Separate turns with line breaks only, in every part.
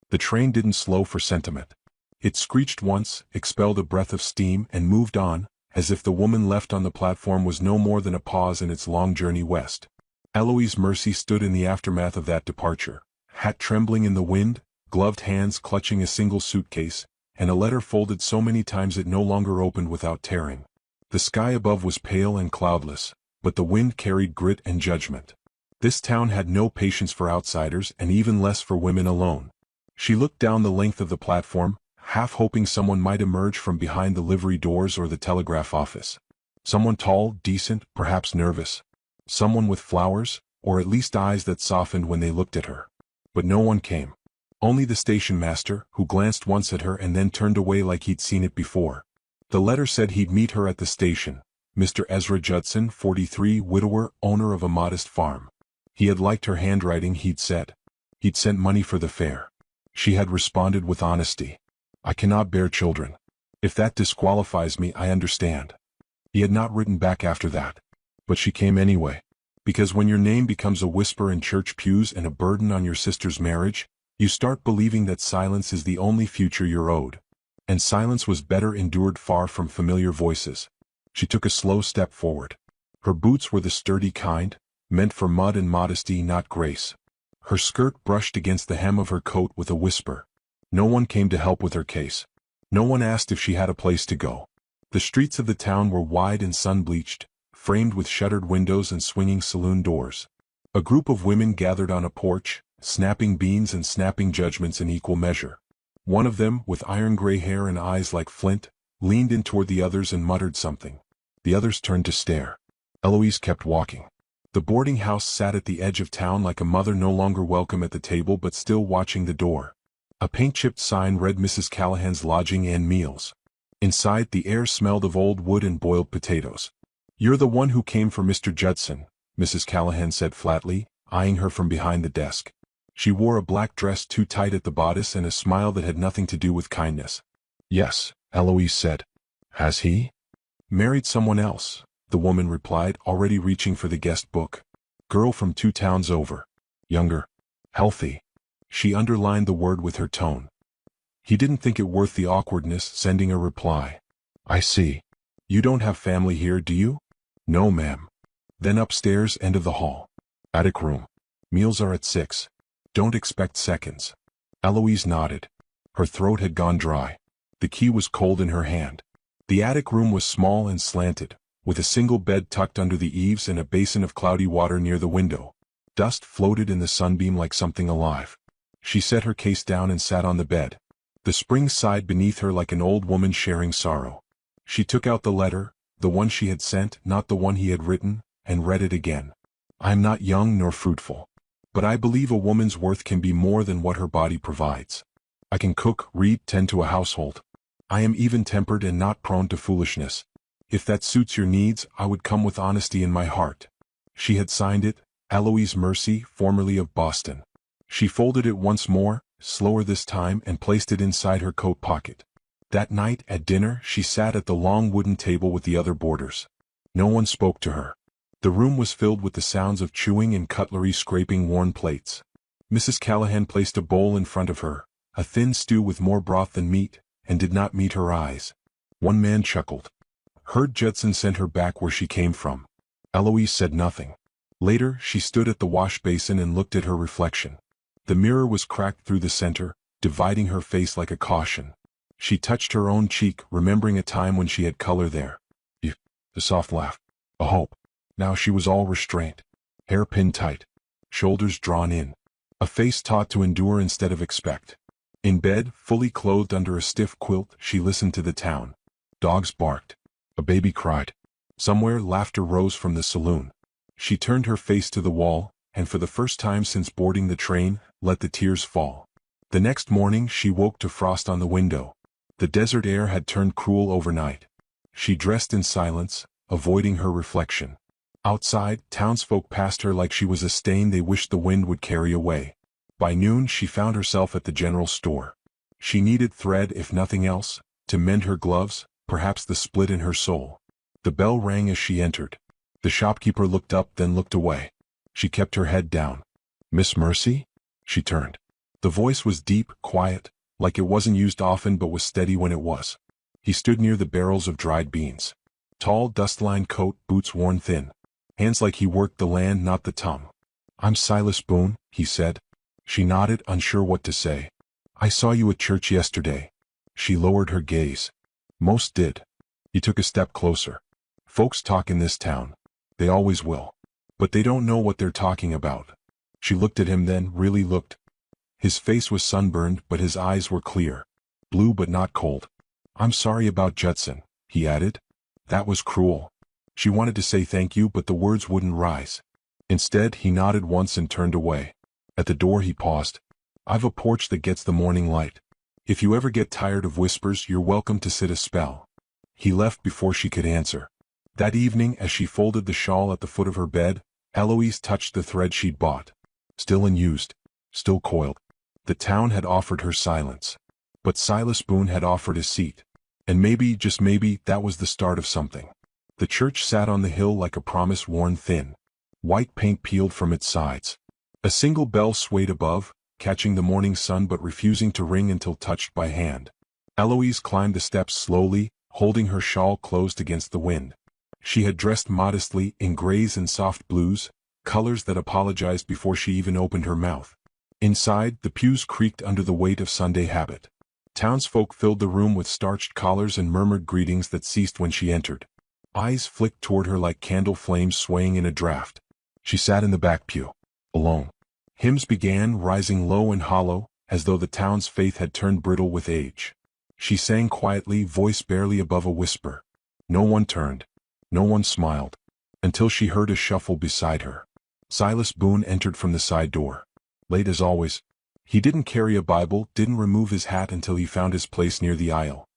The train didn't slow for sentiment. It screeched once, expelled a breath of steam, and moved on, as if the woman left on the platform was no more than a pause in its long journey west. Eloise Mercy stood in the aftermath of that departure, hat trembling in the wind, gloved hands clutching a single suitcase, and a letter folded so many times it no longer opened without tearing. The sky above was pale and cloudless, but the wind carried grit and judgment. This town had no patience for outsiders and even less for women alone. She looked down the length of the platform, half hoping someone might emerge from behind the livery doors or the telegraph office. Someone tall, decent, perhaps nervous. Someone with flowers, or at least eyes that softened when they looked at her. But no one came. Only the station master, who glanced once at her and then turned away like he'd seen it before. The letter said he'd meet her at the station. Mr. Ezra Judson, 43, widower, owner of a modest farm. He had liked her handwriting, he'd said. He'd sent money for the fare. She had responded with honesty. I cannot bear children. If that disqualifies me, I understand. He had not written back after that. But she came anyway. Because when your name becomes a whisper in church pews and a burden on your sister's marriage, you start believing that silence is the only future you're owed. And silence was better endured far from familiar voices. She took a slow step forward. Her boots were the sturdy kind, meant for mud and modesty, not grace. Her skirt brushed against the hem of her coat with a whisper. No one came to help with her case. No one asked if she had a place to go. The streets of the town were wide and sun-bleached, framed with shuttered windows and swinging saloon doors. A group of women gathered on a porch, snapping beans and snapping judgments in equal measure. One of them, with iron-gray hair and eyes like flint, leaned in toward the others and muttered something. The others turned to stare. Eloise kept walking. The boarding house sat at the edge of town like a mother no longer welcome at the table but still watching the door. A paint-chipped sign read Mrs. Callahan's Lodging and Meals. Inside, the air smelled of old wood and boiled potatoes. You're the one who came for Mr. Judson, Mrs. Callahan said flatly, eyeing her from behind the desk. She wore a black dress too tight at the bodice and a smile that had nothing to do with kindness. Yes, Eloise said. Has he? Married someone else, the woman replied, already reaching for the guest book. Girl from 2 towns over. Younger. Healthy. She underlined the word with her tone. He didn't think it worth the awkwardness, sending a reply. I see. You don't have family here, do you? No, ma'am. Then upstairs, end of the hall. Attic room. Meals are at 6. Don't expect seconds. Eloise nodded. Her throat had gone dry. The key was cold in her hand. The attic room was small and slanted, with a single bed tucked under the eaves and a basin of cloudy water near the window. Dust floated in the sunbeam like something alive. She set her case down and sat on the bed. The spring sighed beneath her like an old woman sharing sorrow. She took out the letter, the one she had sent, not the one he had written, and read it again. I am not young nor fruitful. But I believe a woman's worth can be more than what her body provides. I can cook, read, tend to a household. I am even-tempered and not prone to foolishness. If that suits your needs, I would come with honesty in my heart. She had signed it, Eloise Mercy, formerly of Boston. She folded it once more, slower this time, and placed it inside her coat pocket. That night, at dinner, she sat at the long wooden table with the other boarders. No one spoke to her. The room was filled with the sounds of chewing and cutlery scraping worn plates. Mrs. Callahan placed a bowl in front of her, a thin stew with more broth than meat, and did not meet her eyes. One man chuckled. Heard Judson sent her back where she came from. Eloise said nothing. Later, she stood at the wash basin and looked at her reflection. The mirror was cracked through the center, dividing her face like a caution. She touched her own cheek, remembering a time when she had color there. A soft laugh. A hope. Now she was all restraint. Hair pinned tight. Shoulders drawn in. A face taught to endure instead of expect. In bed, fully clothed under a stiff quilt, she listened to the town. Dogs barked. A baby cried. Somewhere, laughter rose from the saloon. She turned her face to the wall, and for the first time since boarding the train, let the tears fall. The next morning, she woke to frost on the window. The desert air had turned cruel overnight. She dressed in silence, avoiding her reflection. Outside, townsfolk passed her like she was a stain they wished the wind would carry away. By noon, she found herself at the general store. She needed thread, if nothing else, to mend her gloves, perhaps the split in her soul. The bell rang as she entered. The shopkeeper looked up, then looked away. She kept her head down. Miss Mercy? She turned. The voice was deep, quiet, like it wasn't used often but was steady when it was. He stood near the barrels of dried beans. Tall, dust-lined coat, boots worn thin. Hands like he worked the land, not the tongue. "I'm Silas Boone," he said. She nodded, unsure what to say. "I saw you at church yesterday." She lowered her gaze. "Most did." He took a step closer. "Folks talk in this town. They always will. But they don't know what they're talking about." She looked at him then, really looked. His face was sunburned, but his eyes were clear. Blue but not cold. "I'm sorry about Judson," he added. "That was cruel." She wanted to say thank you, but the words wouldn't rise. Instead, he nodded once and turned away. At the door he paused. "I've a porch that gets the morning light. If you ever get tired of whispers, you're welcome to sit a spell." He left before she could answer. That evening, as she folded the shawl at the foot of her bed, Eloise touched the thread she'd bought. Still unused. Still coiled. The town had offered her silence. But Silas Boone had offered a seat. And maybe, just maybe, that was the start of something. The church sat on the hill like a promise worn thin. White paint peeled from its sides. A single bell swayed above, catching the morning sun but refusing to ring until touched by hand. Eloise climbed the steps slowly, holding her shawl closed against the wind. She had dressed modestly, in grays and soft blues, colors that apologized before she even opened her mouth. Inside, the pews creaked under the weight of Sunday habit. Townsfolk filled the room with starched collars and murmured greetings that ceased when she entered. Eyes flicked toward her like candle flames swaying in a draft. She sat in the back pew. Alone. Hymns began, rising low and hollow, as though the town's faith had turned brittle with age. She sang quietly, voice barely above a whisper. No one turned. No one smiled. Until she heard a shuffle beside her. Silas Boone entered from the side door. Late as always. He didn't carry a Bible, didn't remove his hat until he found his place near the aisle.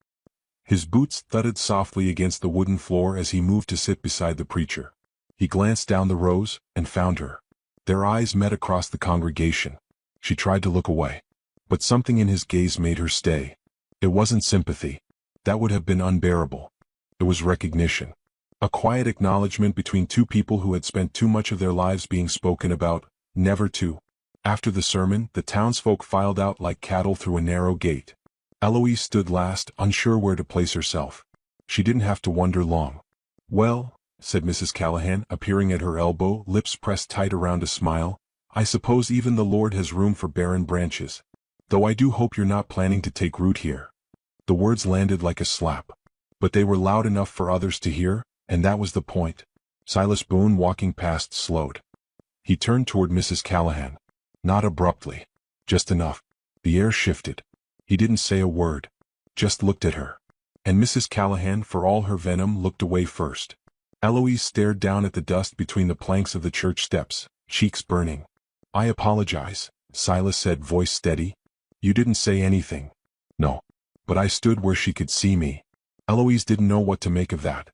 His boots thudded softly against the wooden floor as he moved to sit beside the preacher. He glanced down the rows, and found her. Their eyes met across the congregation. She tried to look away. But something in his gaze made her stay. It wasn't sympathy. That would have been unbearable. It was recognition. A quiet acknowledgement between two people who had spent too much of their lives being spoken about, never to. After the sermon, the townsfolk filed out like cattle through a narrow gate. Eloise stood last, unsure where to place herself. She didn't have to wonder long. "Well," said Mrs. Callahan, appearing at her elbow, lips pressed tight around a smile, "I suppose even the Lord has room for barren branches. Though I do hope you're not planning to take root here." The words landed like a slap. But they were loud enough for others to hear, and that was the point. Silas Boone, walking past, slowed. He turned toward Mrs. Callahan. Not abruptly. Just enough. The air shifted. He didn't say a word. Just looked at her. And Mrs. Callahan, for all her venom, looked away first. Eloise stared down at the dust between the planks of the church steps, cheeks burning. "I apologize," Silas said, voice steady. "You didn't say anything." "No. But I stood where she could see me." Eloise didn't know what to make of that.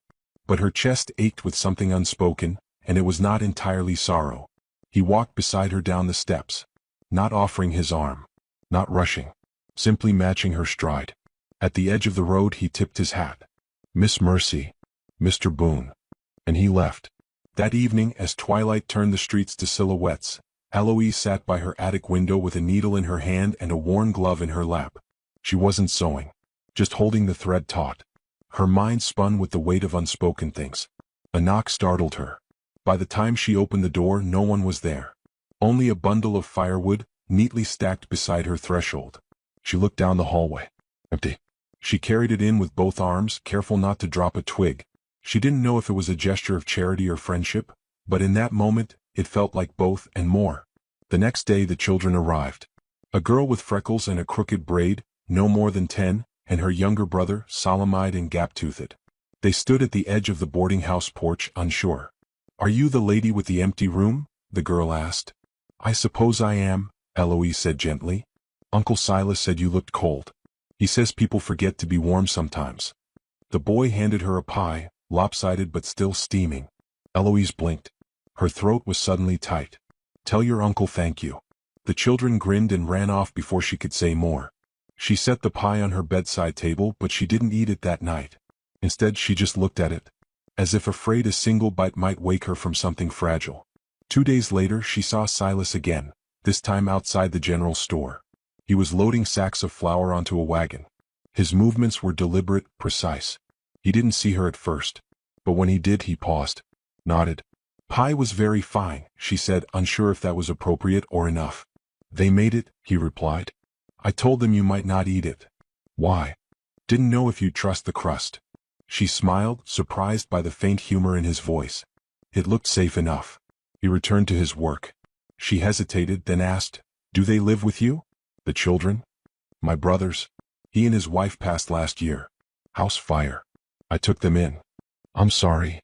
But her chest ached with something unspoken, and it was not entirely sorrow. He walked beside her down the steps. Not offering his arm. Not rushing. Simply matching her stride. At the edge of the road he tipped his hat. "Miss Mercy. Mr. Boone." And he left. That evening, as twilight turned the streets to silhouettes, Eloise sat by her attic window with a needle in her hand and a worn glove in her lap. She wasn't sewing. Just holding the thread taut. Her mind spun with the weight of unspoken things. A knock startled her. By the time she opened the door, no one was there. Only a bundle of firewood, neatly stacked beside her threshold. She looked down the hallway. Empty. She carried it in with both arms, careful not to drop a twig. She didn't know if it was a gesture of charity or friendship, but in that moment, it felt like both and more. The next day the children arrived. A girl with freckles and a crooked braid, no more than 10, and her younger brother, solemn-eyed and gap-toothed. They stood at the edge of the boarding house porch, unsure. "Are you the lady with the empty room?" the girl asked. "I suppose I am," Eloise said gently. "Uncle Silas said you looked cold. He says people forget to be warm sometimes." The boy handed her a pie, lopsided but still steaming. Eloise blinked. Her throat was suddenly tight. "Tell your uncle thank you." The children grinned and ran off before she could say more. She set the pie on her bedside table, but she didn't eat it that night. Instead, she just looked at it, as if afraid a single bite might wake her from something fragile. 2 days later, she saw Silas again, this time outside the general store. He was loading sacks of flour onto a wagon. His movements were deliberate, precise. He didn't see her at first, but when he did, he paused, nodded. "Pie was very fine," she said, unsure if that was appropriate or enough. "They made it," he replied. "I told them you might not eat it." "Why?" "Didn't know if you'd trust the crust." She smiled, surprised by the faint humor in his voice. It looked safe enough. He returned to his work. She hesitated, then asked, "Do they live with you?" "The children?" "My brothers. He and his wife passed last year. House fire. I took them in." "I'm sorry."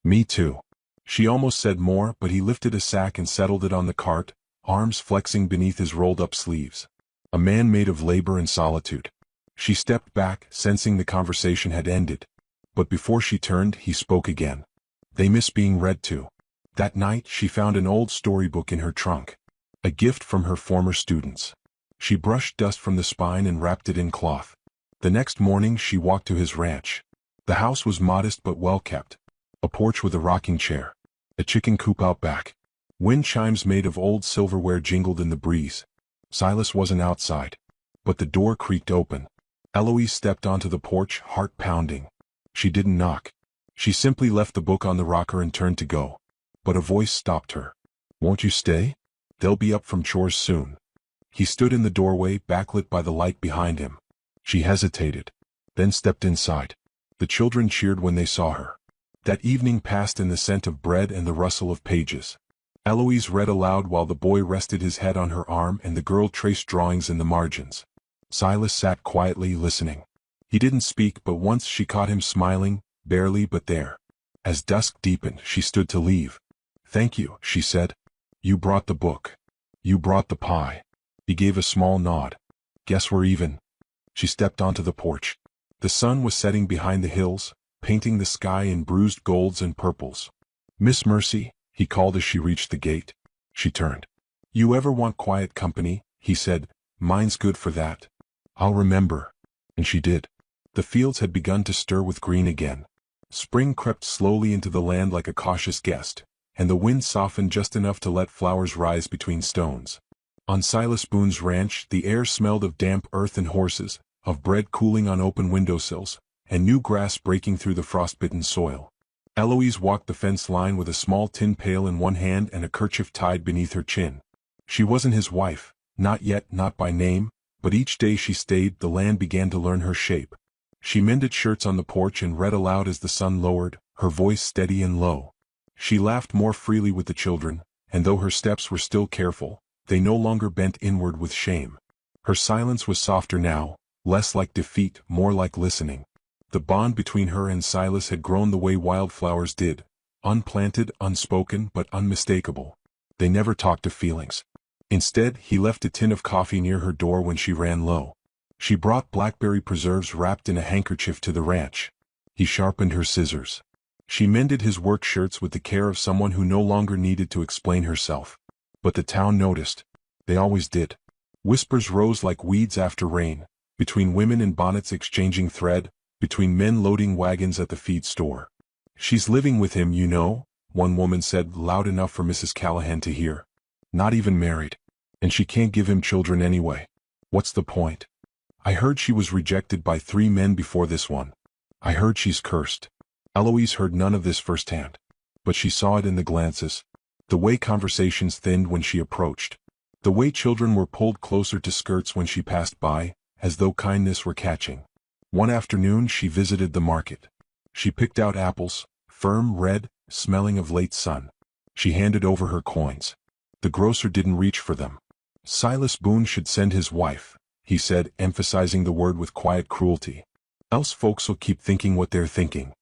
"Me too." She almost said more, but he lifted a sack and settled it on the cart, arms flexing beneath his rolled-up sleeves. A man made of labor and solitude. She stepped back, sensing the conversation had ended. But before she turned, he spoke again. "They miss being read to." That night, she found an old storybook in her trunk. A gift from her former students. She brushed dust from the spine and wrapped it in cloth. The next morning, she walked to his ranch. The house was modest but well kept. A porch with a rocking chair. A chicken coop out back. Wind chimes made of old silverware jingled in the breeze. Silas wasn't outside. But the door creaked open. Eloise stepped onto the porch, heart pounding. She didn't knock. She simply left the book on the rocker and turned to go. But a voice stopped her. "Won't you stay? They'll be up from chores soon." He stood in the doorway, backlit by the light behind him. She hesitated, then stepped inside. The children cheered when they saw her. That evening passed in the scent of bread and the rustle of pages. Eloise read aloud while the boy rested his head on her arm and the girl traced drawings in the margins. Silas sat quietly, listening. He didn't speak, but once she caught him smiling, barely but there. As dusk deepened, she stood to leave. "Thank you," she said. "You brought the book. You brought the pie." He gave a small nod. "Guess we're even." She stepped onto the porch. The sun was setting behind the hills, painting the sky in bruised golds and purples. "Miss Mercy," he called as she reached the gate. She turned. "You ever want quiet company?" he said. "Mine's good for that." "I'll remember." And she did. The fields had begun to stir with green again. Spring crept slowly into the land like a cautious guest, and the wind softened just enough to let flowers rise between stones. On Silas Boone's ranch, the air smelled of damp earth and horses, of bread cooling on open windowsills, and new grass breaking through the frostbitten soil. Eloise walked the fence line with a small tin pail in one hand and a kerchief tied beneath her chin. She wasn't his wife, not yet, not by name, but each day she stayed, the land began to learn her shape. She mended shirts on the porch and read aloud as the sun lowered, her voice steady and low. She laughed more freely with the children, and though her steps were still careful, they no longer bent inward with shame. Her silence was softer now, less like defeat, more like listening. The bond between her and Silas had grown the way wildflowers did, unplanted, unspoken, but unmistakable. They never talked of feelings. Instead, he left a tin of coffee near her door when she ran low. She brought blackberry preserves wrapped in a handkerchief to the ranch. He sharpened her scissors. She mended his work shirts with the care of someone who no longer needed to explain herself. But the town noticed. They always did. Whispers rose like weeds after rain, between women in bonnets exchanging thread, between men loading wagons at the feed store. "She's living with him, you know," one woman said loud enough for Mrs. Callahan to hear. "Not even married. And she can't give him children anyway. What's the point? I heard she was rejected by 3 men before this one. I heard she's cursed." Eloise heard none of this firsthand. But she saw it in the glances. The way conversations thinned when she approached. The way children were pulled closer to skirts when she passed by, as though kindness were catching. One afternoon she visited the market. She picked out apples, firm, red, smelling of late sun. She handed over her coins. The grocer didn't reach for them. "Silas Boone should send his wife," he said, emphasizing the word with quiet cruelty. "Else folks'll keep thinking what they're thinking."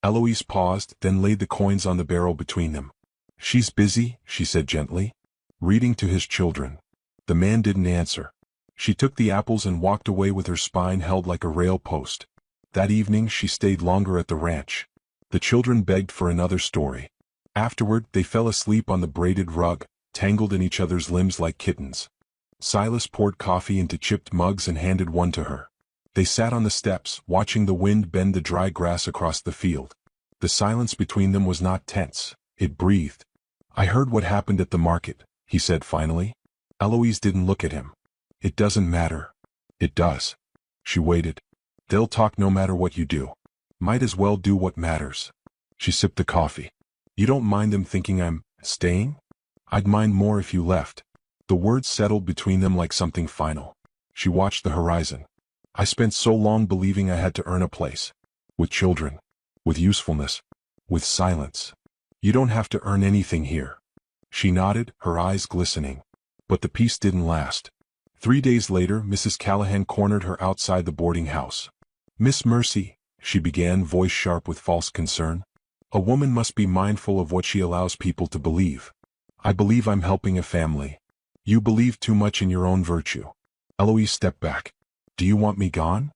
Eloise paused, then laid the coins on the barrel between them. "She's busy," she said gently. "Reading to his children." The man didn't answer. She took the apples and walked away with her spine held like a rail post. That evening she stayed longer at the ranch. The children begged for another story. Afterward, they fell asleep on the braided rug, tangled in each other's limbs like kittens. Silas poured coffee into chipped mugs and handed one to her. They sat on the steps, watching the wind bend the dry grass across the field. The silence between them was not tense. It breathed. "I heard what happened at the market," he said finally. Eloise didn't look at him. It doesn't matter. It does. She waited. They'll talk no matter what you do. Might as well do what matters. She sipped the coffee. You don't mind them thinking I'm staying? I'd mind more if you left. The words settled between them like something final. She watched the horizon. I spent so long believing I had to earn a place. With children. With usefulness. With silence. You don't have to earn anything here. She nodded, her eyes glistening. But the peace didn't last. 3 days later, Mrs. Callahan cornered her outside the boarding house. Miss Mercy, she began, voice sharp with false concern. A woman must be mindful of what she allows people to believe. I believe I'm helping a family. You believe too much in your own virtue. Eloise stepped back. Do you want me gone?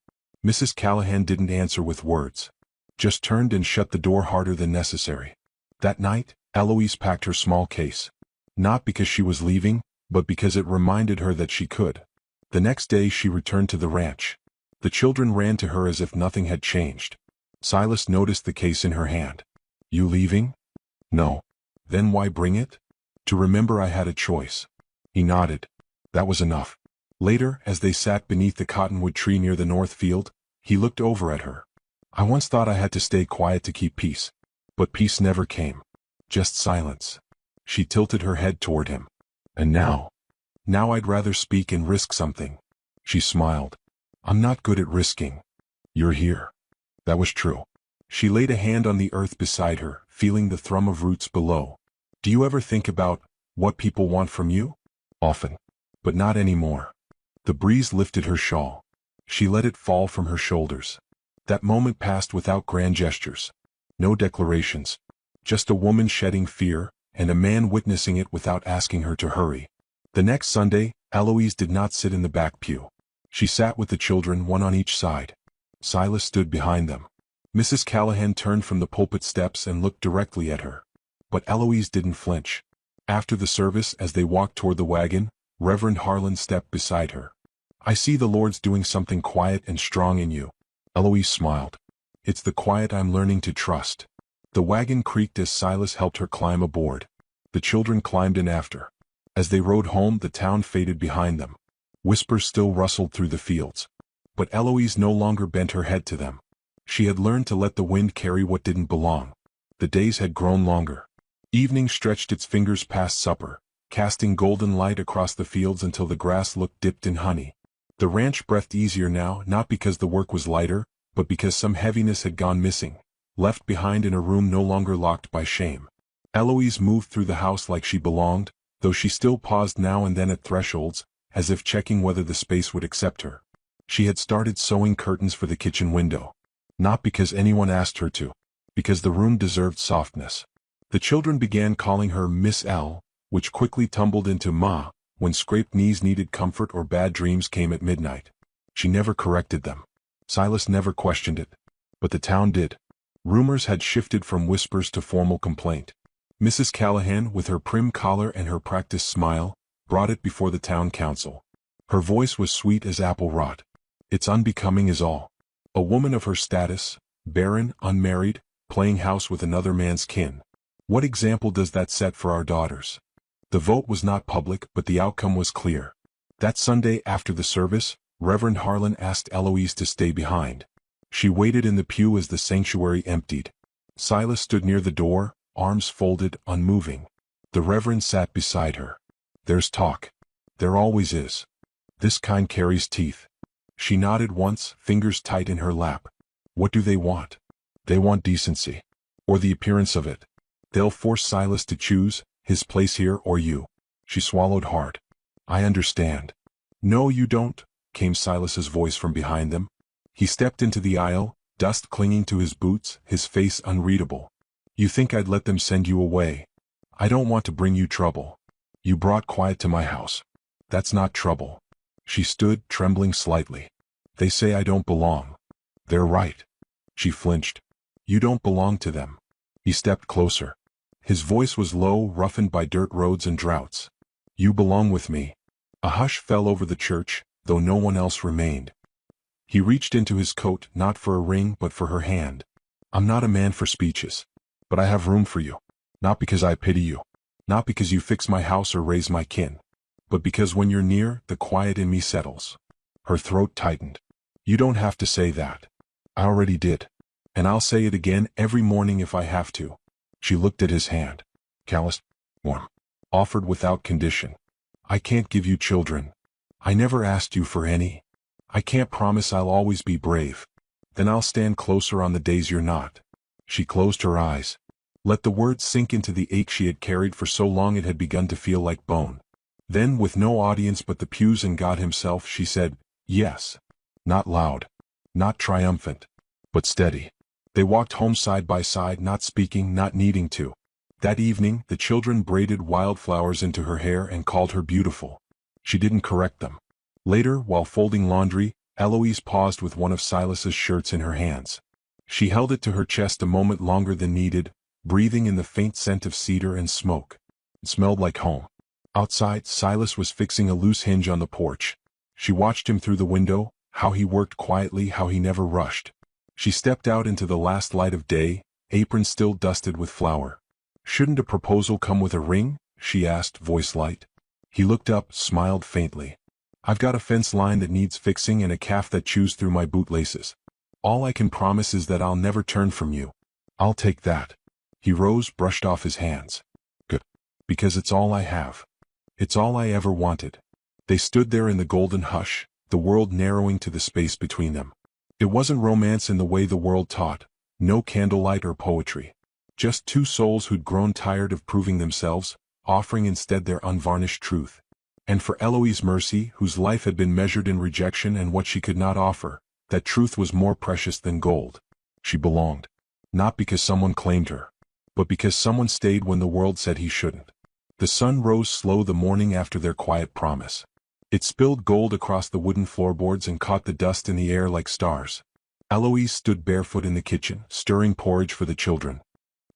Mrs. Callahan didn't answer with words. Just turned and shut the door harder than necessary. That night, Eloise packed her small case. Not because she was leaving, but because it reminded her that she could. The next day she returned to the ranch. The children ran to her as if nothing had changed. Silas noticed the case in her hand. You leaving? No. Then why bring it? To remember I had a choice. He nodded. That was enough. Later, as they sat beneath the cottonwood tree near the north field, he looked over at her. I once thought I had to stay quiet to keep peace. But peace never came. Just silence. She tilted her head toward him. And now? Now I'd rather speak and risk something. She smiled. I'm not good at risking. You're here. That was true. She laid a hand on the earth beside her, feeling the thrum of roots below. Do you ever think about what people want from you? Often. But not anymore. The breeze lifted her shawl. She let it fall from her shoulders. That moment passed without grand gestures. No declarations. Just a woman shedding fear, and a man witnessing it without asking her to hurry. The next Sunday, Eloise did not sit in the back pew. She sat with the children, one on each side. Silas stood behind them. Mrs. Callahan turned from the pulpit steps and looked directly at her. But Eloise didn't flinch. After the service, as they walked toward the wagon, Reverend Harlan stepped beside her. I see the Lord's doing something quiet and strong in you. Eloise smiled. It's the quiet I'm learning to trust. The wagon creaked as Silas helped her climb aboard. The children climbed in after. As they rode home, the town faded behind them. Whispers still rustled through the fields. But Eloise no longer bent her head to them. She had learned to let the wind carry what didn't belong. The days had grown longer. Evening stretched its fingers past supper, casting golden light across the fields until the grass looked dipped in honey. The ranch breathed easier now, not because the work was lighter, but because some heaviness had gone missing, left behind in a room no longer locked by shame. Eloise moved through the house like she belonged, though she still paused now and then at thresholds, as if checking whether the space would accept her. She had started sewing curtains for the kitchen window. Not because anyone asked her to. Because the room deserved softness. The children began calling her Miss L, which quickly tumbled into Ma, when scraped knees needed comfort or bad dreams came at midnight. She never corrected them. Silas never questioned it. But the town did. Rumors had shifted from whispers to formal complaint. Mrs. Callahan, with her prim collar and her practiced smile, brought it before the town council. Her voice was sweet as apple rot. It's unbecoming is all. A woman of her status, barren, unmarried, playing house with another man's kin. What example does that set for our daughters? The vote was not public, but the outcome was clear. That Sunday after the service, Reverend Harlan asked Eloise to stay behind. She waited in the pew as the sanctuary emptied. Silas stood near the door, arms folded, unmoving. The Reverend sat beside her. There's talk. There always is. This kind carries teeth. She nodded once, fingers tight in her lap. What do they want? They want decency. Or the appearance of it. They'll force Silas to choose, his place here or you. She swallowed hard. I understand. No, you don't, came Silas's voice from behind them. He stepped into the aisle, dust clinging to his boots, his face unreadable. You think I'd let them send you away? I don't want to bring you trouble. You brought quiet to my house. That's not trouble. She stood, trembling slightly. They say I don't belong. They're right. She flinched. You don't belong to them. He stepped closer. His voice was low, roughened by dirt roads and droughts. You belong with me. A hush fell over the church, though no one else remained. He reached into his coat, not for a ring but for her hand. I'm not a man for speeches. But I have room for you. Not because I pity you. Not because you fix my house or raise my kin. but because when you're near, the quiet in me settles. Her throat tightened. You don't have to say that. I already did. And I'll say it again every morning if I have to. She looked at his hand. Calloused, warm. Offered without condition. I can't give you children. I never asked you for any. I can't promise I'll always be brave. Then I'll stand closer on the days you're not. She closed her eyes. Let the words sink into the ache she had carried for so long it had begun to feel like bone. Then, with no audience but the pews and God himself, she said, yes. Not loud. Not triumphant. But steady. They walked home side by side, not speaking, not needing to. That evening, the children braided wildflowers into her hair and called her beautiful. She didn't correct them. Later, while folding laundry, Eloise paused with one of Silas's shirts in her hands. She held it to her chest a moment longer than needed, breathing in the faint scent of cedar and smoke. It smelled like home. Outside, Silas was fixing a loose hinge on the porch. She watched him through the window, how he worked quietly, how he never rushed. She stepped out into the last light of day, apron still dusted with flour. Shouldn't a proposal come with a ring? She asked, voice light. He looked up, smiled faintly. I've got a fence line that needs fixing and a calf that chews through my bootlaces. All I can promise is that I'll never turn from you. I'll take that. He rose, brushed off his hands. Good. Because it's all I have. It's all I ever wanted. They stood there in the golden hush, the world narrowing to the space between them. It wasn't romance in the way the world taught, no candlelight or poetry. Just two souls who'd grown tired of proving themselves, offering instead their unvarnished truth. And for Eloise Mercy, whose life had been measured in rejection and what she could not offer, that truth was more precious than gold. She belonged. Not because someone claimed her, but because someone stayed when the world said he shouldn't. The sun rose slow the morning after their quiet promise. It spilled gold across the wooden floorboards and caught the dust in the air like stars. Eloise stood barefoot in the kitchen, stirring porridge for the children.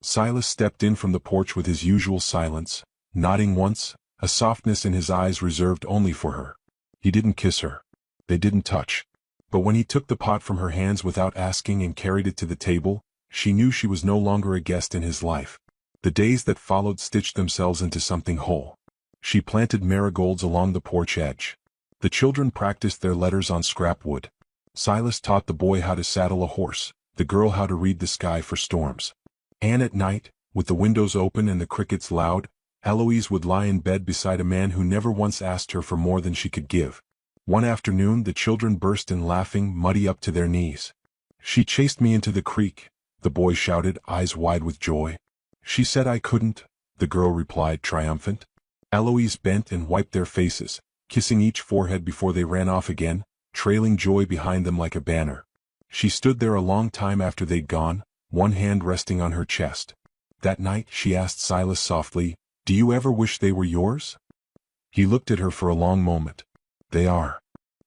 Silas stepped in from the porch with his usual silence, nodding once, a softness in his eyes reserved only for her. He didn't kiss her. They didn't touch. But when he took the pot from her hands without asking and carried it to the table, she knew she was no longer a guest in his life. The days that followed stitched themselves into something whole. She planted marigolds along the porch edge. The children practiced their letters on scrap wood. Silas taught the boy how to saddle a horse, the girl how to read the sky for storms. And at night, with the windows open and the crickets loud, Eloise would lie in bed beside a man who never once asked her for more than she could give. One afternoon the children burst in laughing, muddy up to their knees. She chased me into the creek, the boy shouted, eyes wide with joy. She said I couldn't, the girl replied, triumphant. Eloise bent and wiped their faces, kissing each forehead before they ran off again, trailing joy behind them like a banner. She stood there a long time after they'd gone, one hand resting on her chest. That night she asked Silas softly, "Do you ever wish they were yours?" He looked at her for a long moment. They are.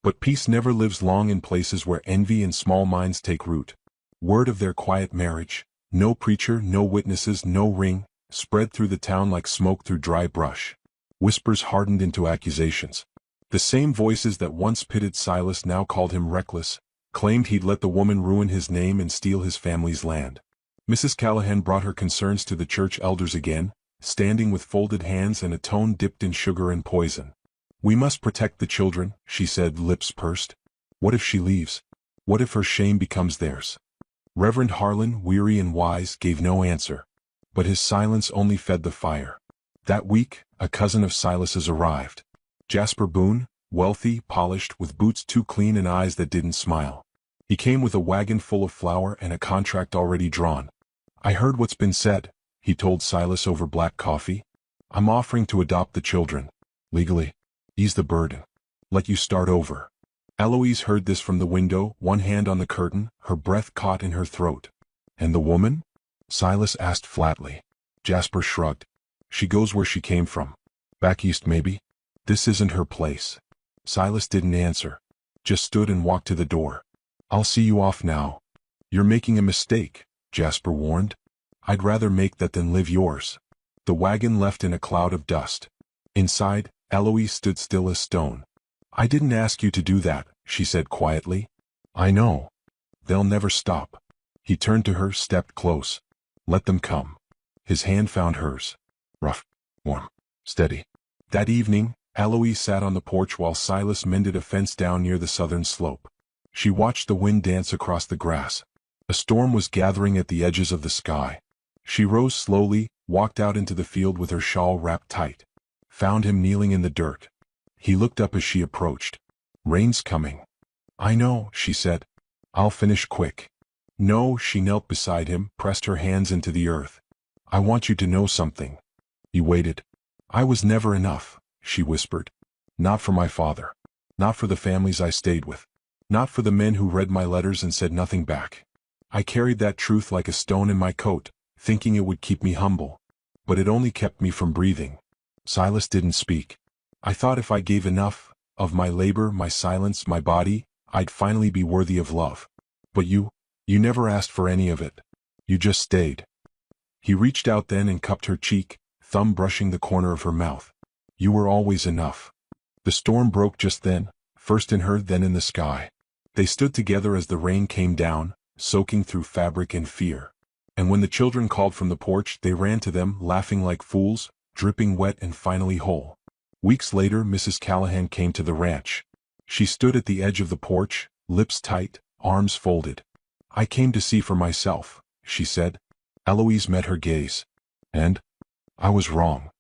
But peace never lives long in places where envy and small minds take root. Word of their quiet marriage, no preacher, no witnesses, no ring, spread through the town like smoke through dry brush. Whispers hardened into accusations. The same voices that once pitted Silas now called him reckless, claimed he'd let the woman ruin his name and steal his family's land. Mrs. Callahan brought her concerns to the church elders again, standing with folded hands and a tone dipped in sugar and poison. "We must protect the children," she said, lips pursed. "What if she leaves? What if her shame becomes theirs?" Reverend Harlan, weary and wise, gave no answer. But his silence only fed the fire. That week, a cousin of Silas's arrived. Jasper Boone, wealthy, polished, with boots too clean and eyes that didn't smile. He came with a wagon full of flour and a contract already drawn. "I heard what's been said," he told Silas over black coffee. "I'm offering to adopt the children. Legally. Ease the burden. Let you start over." Eloise heard this from the window, one hand on the curtain, her breath caught in her throat. "And the woman?" Silas asked flatly. Jasper shrugged. "She goes where she came from. Back east maybe. This isn't her place." Silas didn't answer. Just stood and walked to the door. "I'll see you off now." "You're making a mistake," Jasper warned. "I'd rather make that than live yours." The wagon left in a cloud of dust. Inside, Eloise stood still as stone. "I didn't ask you to do that," she said quietly. "I know. They'll never stop." He turned to her, stepped close. "Let them come." His hand found hers. Rough, warm, steady. That evening, Eloise sat on the porch while Silas mended a fence down near the southern slope. She watched the wind dance across the grass. A storm was gathering at the edges of the sky. She rose slowly, walked out into the field with her shawl wrapped tight. Found him kneeling in the dirt. He looked up as she approached. "Rain's coming." "I know," she said. "I'll finish quick." "No," she knelt beside him, pressed her hands into the earth. "I want you to know something." He waited. "I was never enough," she whispered. "Not for my father. Not for the families I stayed with. Not for the men who read my letters and said nothing back. I carried that truth like a stone in my coat, thinking it would keep me humble. But it only kept me from breathing." Silas didn't speak. "I thought if I gave enough, of my labor, my silence, my body, I'd finally be worthy of love. But you never asked for any of it. You just stayed." He reached out then and cupped her cheek, thumb brushing the corner of her mouth. "You were always enough." The storm broke just then, first in her then in the sky. They stood together as the rain came down, soaking through fabric and fear. And when the children called from the porch, they ran to them, laughing like fools, dripping wet and finally whole. Weeks later, Mrs. Callahan came to the ranch. She stood at the edge of the porch, lips tight, arms folded. "I came to see for myself," she said. Eloise met her gaze. "And? I was wrong."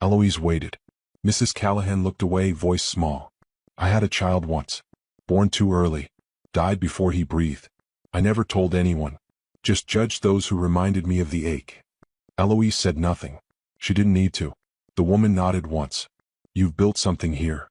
Eloise waited. Mrs. Callahan looked away, voice small. "I had a child once. Born too early. Died before he breathed. I never told anyone. Just judged those who reminded me of the ache." Eloise said nothing. She didn't need to. The woman nodded once. "You've built something here."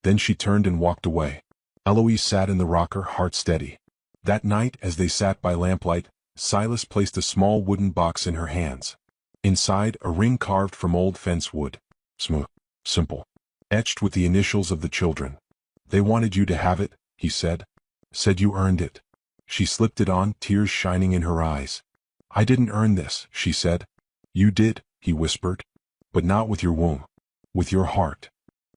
Then she turned and walked away. Eloise sat in the rocker, heart steady. That night, as they sat by lamplight, Silas placed a small wooden box in her hands. Inside, a ring carved from old fence wood. Smooth, simple, etched with the initials of the children. "They wanted you to have it," he said. "Said you earned it." She slipped it on, tears shining in her eyes. "I didn't earn this," she said. "You did," he whispered. "But not with your womb. With your heart."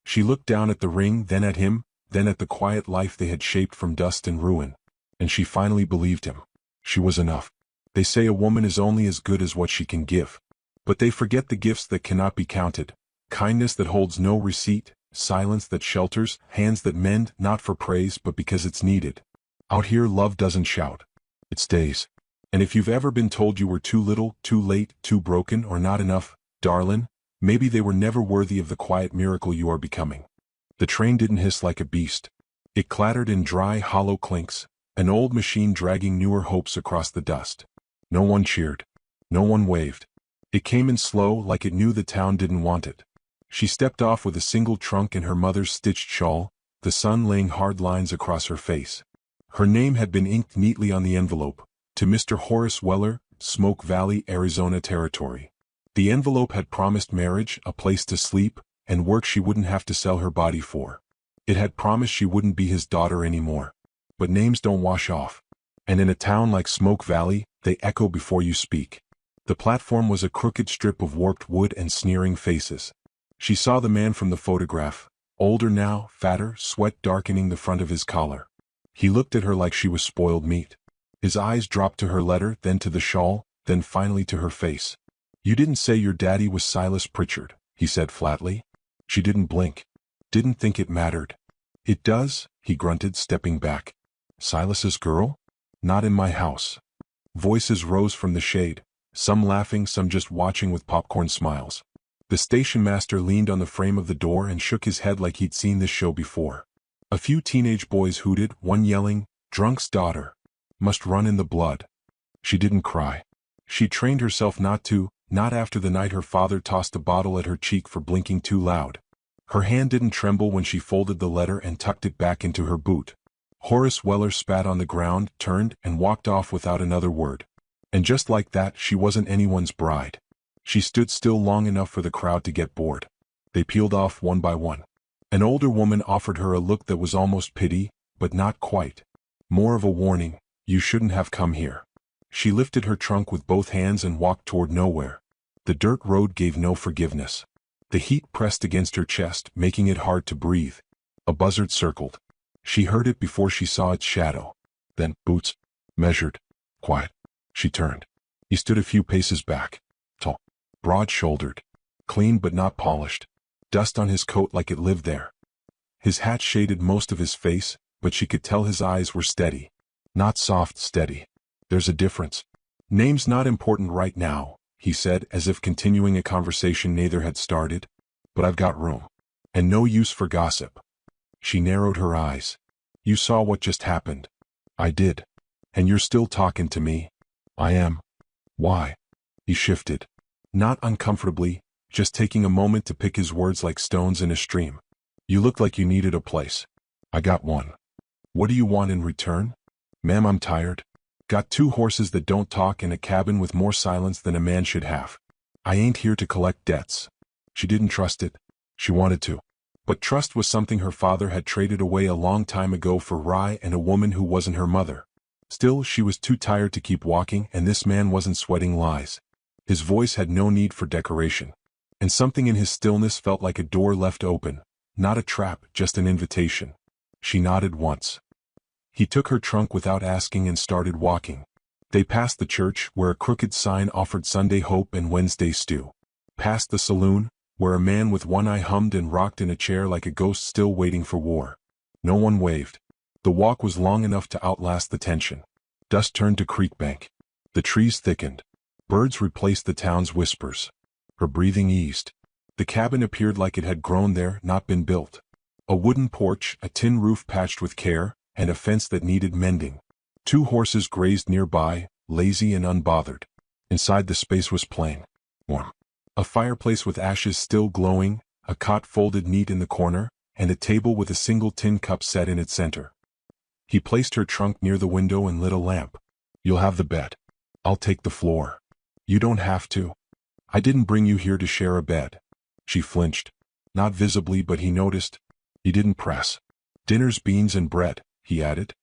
She looked down at the ring, then at him, then at the quiet life they had shaped from dust and ruin. And she finally believed him. She was enough. They say a woman is only as good as what she can give. But they forget the gifts that cannot be counted. Kindness that holds no receipt, silence that shelters, hands that mend, not for praise but because it's needed. Out here love doesn't shout. It stays. And if you've ever been told you were too little, too late, too broken, or not enough, darlin', maybe they were never worthy of the quiet miracle you are becoming. The train didn't hiss like a beast. It clattered in dry, hollow clinks, an old machine dragging newer hopes across the dust. No one cheered. No one waved. It came in slow, like it knew the town didn't want it. She stepped off with a single trunk and her mother's stitched shawl, the sun laying hard lines across her face. Her name had been inked neatly on the envelope, to Mr. Horace Weller, Smoke Valley, Arizona Territory. The envelope had promised marriage, a place to sleep, and work she wouldn't have to sell her body for. It had promised she wouldn't be his daughter anymore. But names don't wash off. And in a town like Smoke Valley, they echo before you speak. The platform was a crooked strip of warped wood and sneering faces. She saw the man from the photograph, older now, fatter, sweat darkening the front of his collar. He looked at her like she was spoiled meat. His eyes dropped to her letter, then to the shawl, then finally to her face. "You didn't say your daddy was Silas Pritchard," he said flatly. She didn't blink. Didn't think it mattered. "It does," he grunted, stepping back. "Silas's girl? Not in my house." Voices rose from the shade, some laughing, some just watching with popcorn smiles. The station master leaned on the frame of the door and shook his head like he'd seen this show before. A few teenage boys hooted, one yelling, "Drunk's daughter. Must run in the blood." She didn't cry. She trained herself not to, not after the night her father tossed a bottle at her cheek for blinking too loud. Her hand didn't tremble when she folded the letter and tucked it back into her boot. Horace Weller spat on the ground, turned, and walked off without another word. And just like that, she wasn't anyone's bride. She stood still long enough for the crowd to get bored. They peeled off one by one. An older woman offered her a look that was almost pity, but not quite. More of a warning, "You shouldn't have come here." She lifted her trunk with both hands and walked toward nowhere. The dirt road gave no forgiveness. The heat pressed against her chest, making it hard to breathe. A buzzard circled. She heard it before she saw its shadow. Then, boots. Measured. Quiet. She turned. He stood a few paces back. Tall. Broad-shouldered. Clean but not polished. dust on his coat like it lived there. His hat shaded most of his face, but she could tell his eyes were steady. Not soft, steady. There's a difference. Name's not important right now, he said, as if continuing a conversation neither had started. But I've got room. And no use for gossip. She narrowed her eyes. You saw what just happened. I did. And you're still talking to me? I am. Why? He shifted. Not uncomfortably, just taking a moment to pick his words like stones in a stream. You looked like you needed a place. I got one. What do you want in return? Ma'am, I'm tired. Got 2 horses that don't talk and a cabin with more silence than a man should have. I ain't here to collect debts. She didn't trust it. She wanted to. But trust was something her father had traded away a long time ago for rye and a woman who wasn't her mother. Still, she was too tired to keep walking, and this man wasn't sweating lies. His voice had no need for decoration. And something in his stillness felt like a door left open. Not a trap, just an invitation. She nodded once. He took her trunk without asking and started walking. They passed the church, where a crooked sign offered Sunday hope and Wednesday stew. Past the saloon, where a man with one eye hummed and rocked in a chair like a ghost still waiting for war. No one waved. The walk was long enough to outlast the tension. Dust turned to creekbank. The trees thickened. Birds replaced the town's whispers. Her breathing eased. The cabin appeared like it had grown there, not been built. A wooden porch, a tin roof patched with care, and a fence that needed mending. 2 horses grazed nearby, lazy and unbothered. Inside the space was plain. Warm. A fireplace with ashes still glowing, a cot folded neat in the corner, and a table with a single tin cup set in its center. He placed her trunk near the window and lit a lamp. You'll have the bed. I'll take the floor. You don't have to. I didn't bring you here to share a bed. She flinched. Not visibly, but he noticed. He didn't press. Dinner's beans and bread, he added.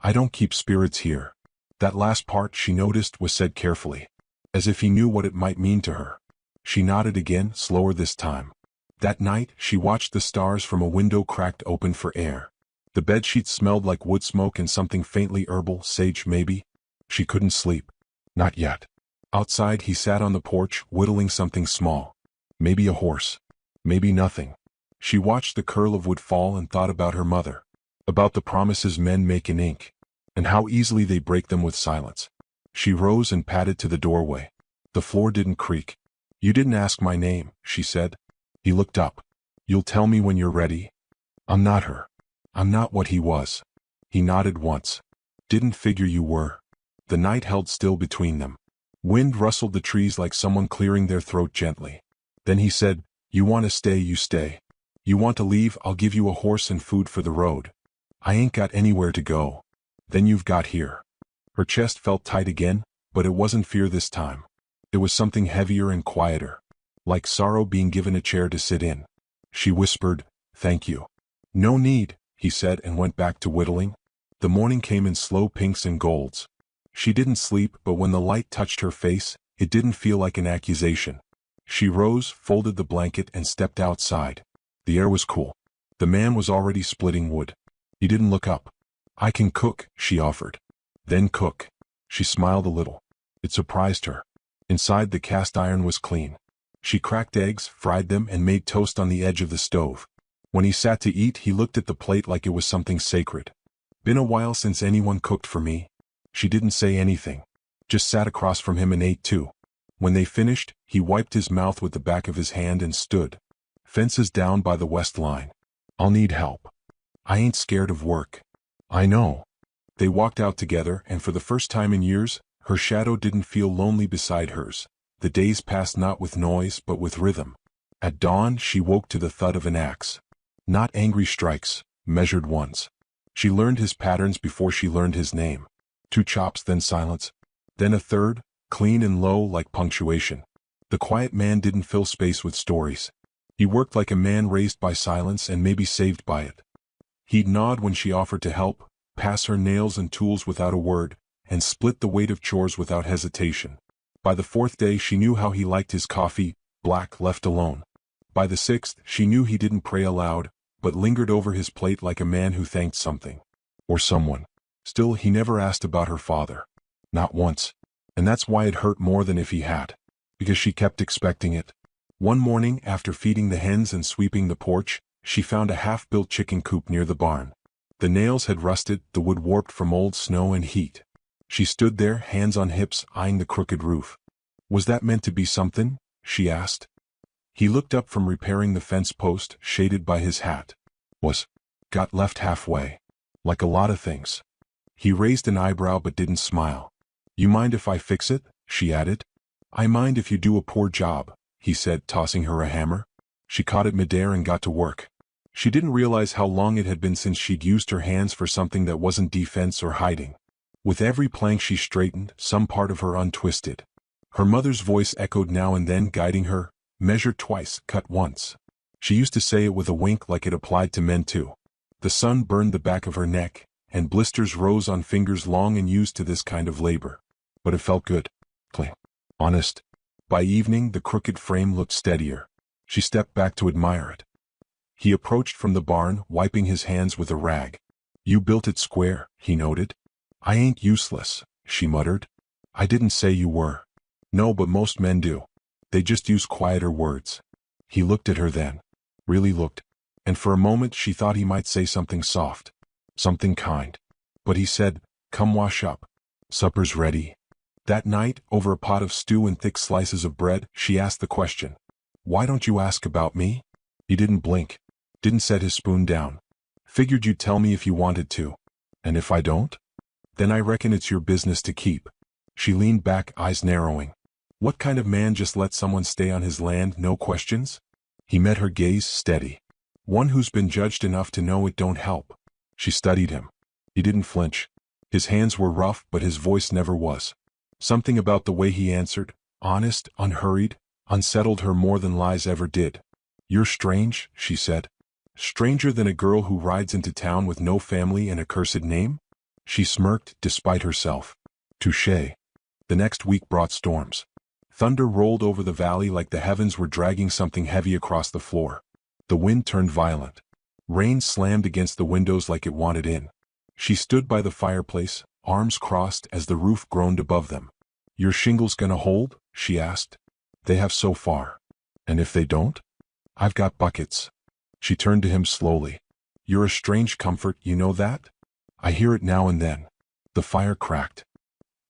I don't keep spirits here. That last part, she noticed, was said carefully, as if he knew what it might mean to her. She nodded again, slower this time. That night, she watched the stars from a window cracked open for air. The bedsheets smelled like wood smoke and something faintly herbal, sage maybe. She couldn't sleep. Not yet. Outside, he sat on the porch, whittling something small. Maybe a horse. Maybe nothing. She watched the curl of wood fall and thought about her mother. About the promises men make in ink. And how easily they break them with silence. She rose and padded to the doorway. The floor didn't creak. You didn't ask my name, she said. He looked up. You'll tell me when you're ready? I'm not her. I'm not what he was. He nodded once. Didn't figure you were. The night held still between them. Wind rustled the trees like someone clearing their throat gently. Then he said, you want to stay, you stay. You want to leave, I'll give you a horse and food for the road. I ain't got anywhere to go. Then you've got here. Her chest felt tight again, but it wasn't fear this time. It was something heavier and quieter. Like sorrow being given a chair to sit in. She whispered, thank you. No need, he said and went back to whittling. The morning came in slow pinks and golds. She didn't sleep, but when the light touched her face, it didn't feel like an accusation. She rose, folded the blanket and stepped outside. The air was cool. The man was already splitting wood. He didn't look up. I can cook, she offered. Then cook. She smiled a little. It surprised her. Inside, the cast iron was clean. She cracked eggs, fried them, and made toast on the edge of the stove. When he sat to eat, he looked at the plate like it was something sacred. Been a while since anyone cooked for me. She didn't say anything. Just sat across from him and ate too. When they finished, he wiped his mouth with the back of his hand and stood. Fences down by the west line. I'll need help. I ain't scared of work. I know. They walked out together, and for the first time in years, her shadow didn't feel lonely beside hers. The days passed not with noise, but with rhythm. At dawn, she woke to the thud of an axe. Not angry strikes, measured ones. She learned his patterns before she learned his name. 2 chops, then silence. Then a third, clean and low like punctuation. The quiet man didn't fill space with stories. He worked like a man raised by silence and maybe saved by it. He'd nod when she offered to help, pass her nails and tools without a word, and split the weight of chores without hesitation. By the 4th day, she knew how he liked his coffee, black, left alone. By the 6th, she knew he didn't pray aloud, but lingered over his plate like a man who thanked something. Or someone. Still, he never asked about her father. Not once. And that's why it hurt more than if he had. Because she kept expecting it. One morning, after feeding the hens and sweeping the porch, she found a half-built chicken coop near the barn. The nails had rusted, the wood warped from old snow and heat. She stood there, hands on hips, eyeing the crooked roof. Was that meant to be something? She asked. He looked up from repairing the fence post, shaded by his hat. Got left halfway. Like a lot of things. He raised an eyebrow but didn't smile. You mind if I fix it? She added. I mind if you do a poor job, he said, tossing her a hammer. She caught it midair and got to work. She didn't realize how long it had been since she'd used her hands for something that wasn't defense or hiding. With every plank she straightened, some part of her untwisted. Her mother's voice echoed now and then, guiding her. Measure twice, cut once. She used to say it with a wink, like it applied to men too. The sun burned the back of her neck, and blisters rose on fingers long and used to this kind of labor. But it felt good. Clean. Honest. By evening, the crooked frame looked steadier. She stepped back to admire it. He approached from the barn, wiping his hands with a rag. You built it square, he noted. I ain't useless, she muttered. I didn't say you were. No, but most men do. They just use quieter words. He looked at her then. Really looked. And for a moment she thought he might say something soft. Something kind. But he said, come wash up. Supper's ready. That night, over a pot of stew and thick slices of bread, she asked the question. Why don't you ask about me? He didn't blink. Didn't set his spoon down. Figured you'd tell me if you wanted to. And if I don't? Then I reckon it's your business to keep. She leaned back, eyes narrowing. What kind of man just lets someone stay on his land, no questions? He met her gaze, steady. One who's been judged enough to know it don't help. She studied him. He didn't flinch. His hands were rough, but his voice never was. Something about the way he answered, honest, unhurried, unsettled her more than lies ever did. You're strange, she said. Stranger than a girl who rides into town with no family and a cursed name? She smirked, despite herself. Touché. The next week brought storms. Thunder rolled over the valley like the heavens were dragging something heavy across the floor. The wind turned violent. Rain slammed against the windows like it wanted in. She stood by the fireplace, arms crossed as the roof groaned above them. Your shingles gonna hold? She asked. They have so far. And if they don't? I've got buckets. She turned to him slowly. You're a strange comfort, you know that? I hear it now and then. The fire cracked.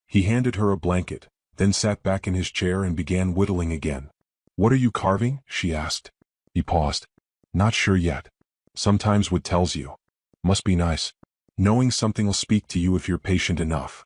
He handed her a blanket, then sat back in his chair and began whittling again. What are you carving? She asked. He paused. Not sure yet. Sometimes what tells you. Must be nice. Knowing something'll speak to you if you're patient enough.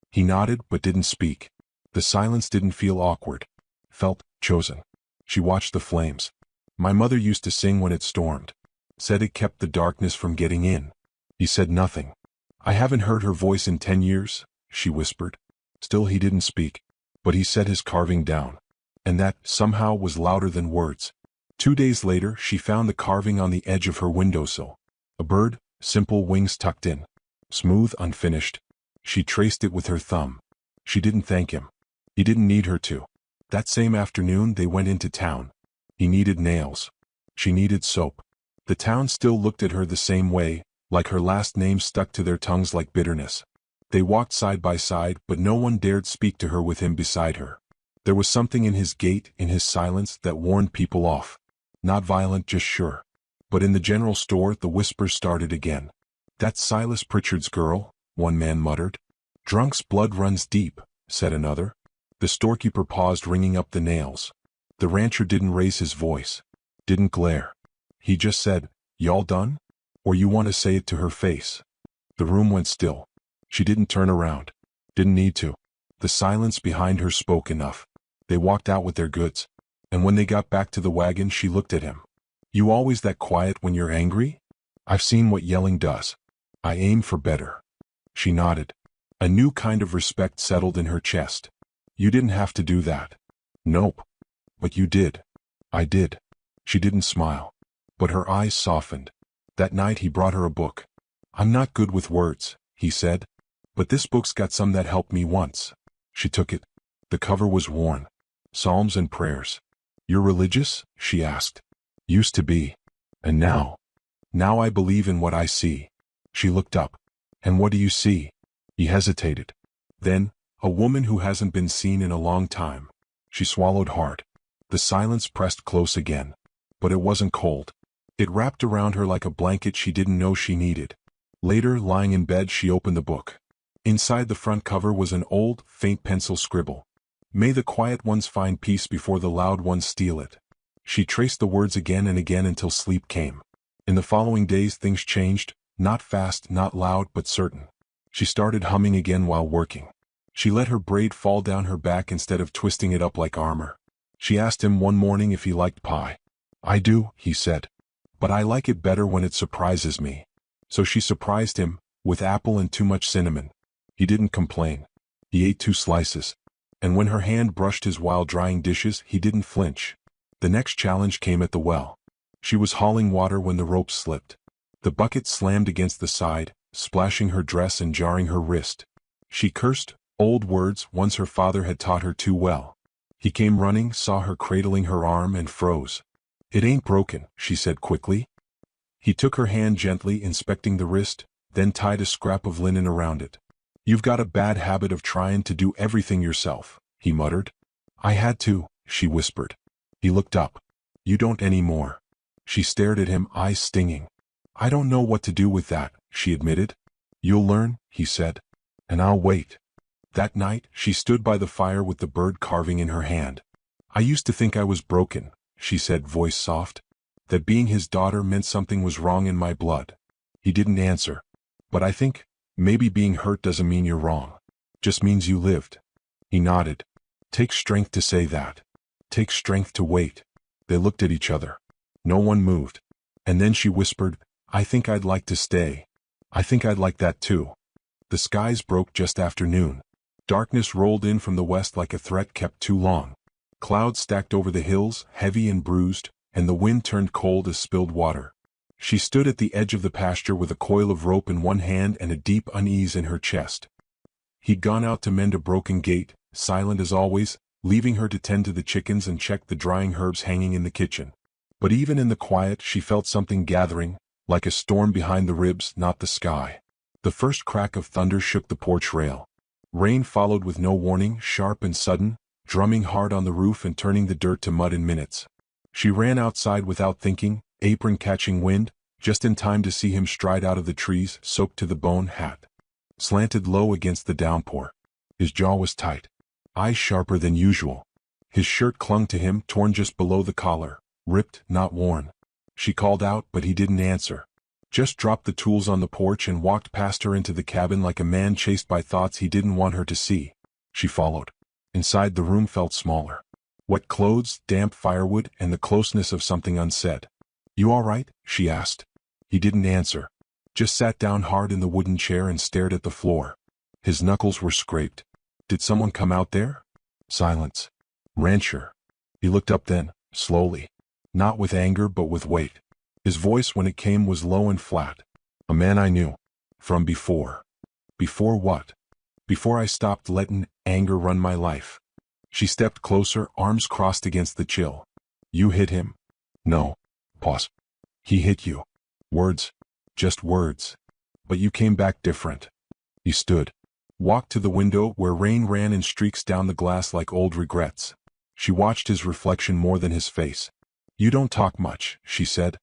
He nodded but didn't speak. The silence didn't feel awkward. Felt chosen. She watched the flames. My mother used to sing when it stormed. Said it kept the darkness from getting in. He said nothing. I haven't heard her voice in 10 years, she whispered. Still he didn't speak. But he set his carving down. And that, somehow, was louder than words. 2 days later, she found the carving on the edge of her windowsill. A bird, simple wings tucked in. Smooth, unfinished. She traced it with her thumb. She didn't thank him. He didn't need her to. That same afternoon they went into town. He needed nails. She needed soap. The town still looked at her the same way, like her last name stuck to their tongues like bitterness. They walked side by side, but no one dared speak to her with him beside her. There was something in his gait, in his silence, that warned people off. Not violent, just sure. But in the general store, the whispers started again. That's Silas Pritchard's girl, one man muttered. Drunk's blood runs deep, said another. The storekeeper paused, ringing up the nails. The rancher didn't raise his voice. Didn't glare. He just said, y'all done? Or you want to say it to her face? The room went still. She didn't turn around. Didn't need to. The silence behind her spoke enough. They walked out with their goods. And when they got back to the wagon, she looked at him. You always that quiet when you're angry? I've seen what yelling does. I aim for better. She nodded. A new kind of respect settled in her chest. You didn't have to do that. Nope. But you did. I did. She didn't smile. But her eyes softened. That night he brought her a book. I'm not good with words, he said. But this book's got some that helped me once. She took it. The cover was worn. Psalms and prayers. You're religious? She asked. Used to be. And now? Now I believe in what I see. She looked up. And what do you see? He hesitated. Then, a woman who hasn't been seen in a long time. She swallowed hard. The silence pressed close again. But it wasn't cold. It wrapped around her like a blanket she didn't know she needed. Later, lying in bed, she opened the book. Inside the front cover was an old, faint pencil scribble. May the quiet ones find peace before the loud ones steal it. She traced the words again and again until sleep came. In the following days things changed, not fast, not loud, but certain. She started humming again while working. She let her braid fall down her back instead of twisting it up like armor. She asked him one morning if he liked pie. "I do," he said. "But I like it better when it surprises me." So she surprised him, with apple and too much cinnamon. He didn't complain. He ate 2 slices. And when her hand brushed his while drying dishes, he didn't flinch. The next challenge came at the well. She was hauling water when the rope slipped. The bucket slammed against the side, splashing her dress and jarring her wrist. She cursed, old words once her father had taught her too well. He came running, saw her cradling her arm, and froze. "It ain't broken," she said quickly. He took her hand gently, inspecting the wrist, then tied a scrap of linen around it. "You've got a bad habit of trying to do everything yourself," he muttered. "I had to," she whispered. He looked up. "You don't anymore." She stared at him, eyes stinging. "I don't know what to do with that," she admitted. "You'll learn," he said. "And I'll wait." That night, she stood by the fire with the bird carving in her hand. "I used to think I was broken," she said, voice soft. "That being his daughter meant something was wrong in my blood." He didn't answer. "But I think, maybe being hurt doesn't mean you're wrong. Just means you lived." He nodded. "Takes strength to say that. Takes strength to wait." They looked at each other. No one moved. And then she whispered, "I think I'd like to stay. I think I'd like that too." The skies broke just after noon. Darkness rolled in from the west like a threat kept too long. Clouds stacked over the hills, heavy and bruised, and the wind turned cold as spilled water. She stood at the edge of the pasture with a coil of rope in one hand and a deep unease in her chest. He'd gone out to mend a broken gate, silent as always, leaving her to tend to the chickens and check the drying herbs hanging in the kitchen. But even in the quiet she felt something gathering, like a storm behind the ribs, not the sky. The first crack of thunder shook the porch rail. Rain followed with no warning, sharp and sudden, drumming hard on the roof and turning the dirt to mud in minutes. She ran outside without thinking, apron catching wind, just in time to see him stride out of the trees, soaked to the bone, hat slanted low against the downpour. His jaw was tight, eyes sharper than usual. His shirt clung to him, torn just below the collar, ripped, not worn. She called out, but he didn't answer. Just dropped the tools on the porch and walked past her into the cabin like a man chased by thoughts he didn't want her to see. She followed. Inside the room felt smaller. Wet clothes, damp firewood, and the closeness of something unsaid. "You all right?" she asked. He didn't answer. Just sat down hard in the wooden chair and stared at the floor. His knuckles were scraped. "Did someone come out there?" Silence. "Rancher." He looked up then, slowly. Not with anger but with weight. His voice when it came was low and flat. "A man I knew. From before." "Before what?" "Before I stopped letting anger run my life." She stepped closer, arms crossed against the chill. "You hit him?" "No." Pause. "He hit you." "Words. Just words. But you came back different." He stood. Walked to the window where rain ran in streaks down the glass like old regrets. She watched his reflection more than his face. "You don't talk much," she said.